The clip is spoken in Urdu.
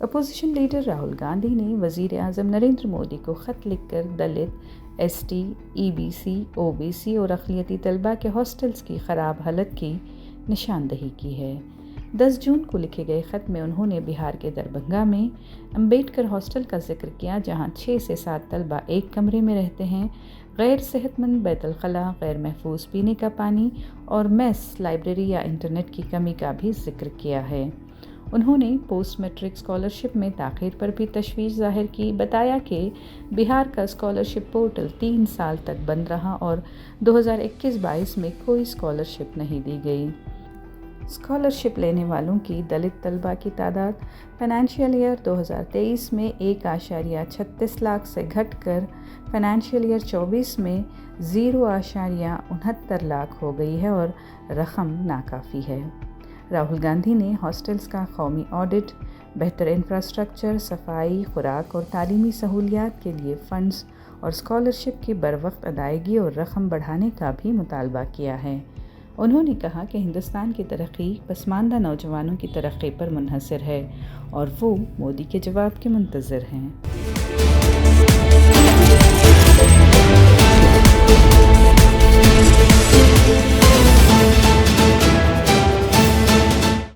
اپوزیشن لیڈر راہل گاندھی نے وزیر اعظم نریندر مودی کو خط لکھ کر Dalit, S T, E B C, O B C اور اقلیتی طلبہ کے ہاسٹلز کی خراب حالت کی نشاندہی کی ہے۔ 10 جون کو لکھے گئے خط میں انہوں نے بہار کے دربھنگہ میں امبیڈکر ہاسٹل کا ذکر کیا، جہاں 6 سے 7 طلبہ ایک کمرے میں رہتے ہیں، غیر صحت مند بیت الخلاء، غیر محفوظ پینے کا پانی اور میس، لائبریری یا انٹرنیٹ کی کمی کا بھی ذکر کیا ہے۔ انہوں نے پوسٹ میٹرک اسکالرشپ میں تاخیر پر بھی تشویش ظاہر کی، بتایا کہ بہار کا اسکالرشپ پورٹل 3 سال تک بند رہا اور 2021-22 میں کوئی اسکالرشپ نہیں دی گئی۔ اسکالرشپ لینے والوں کی دلت طلبہ کی تعداد فنانشیل ایئر 2023 میں 1.36 لاکھ سے گھٹ کر فنانشیل ایئر 24 میں 0.69 لاکھ ہو گئی ہے اور رقم ناکافی ہے۔ راہل گاندھی نے ہاسٹلز کا قومی آڈٹ، بہتر انفراسٹرکچر، صفائی، خوراک اور تعلیمی سہولیات کے لیے فنڈز اور اسکالرشپ کی بروقت ادائیگی اور رقم بڑھانے کا بھی مطالبہ کیا ہے۔ انہوں نے کہا کہ ہندوستان کی ترقی پسماندہ نوجوانوں کی ترقی پر منحصر ہے اور وہ مودی کے جواب کے منتظر ہیں۔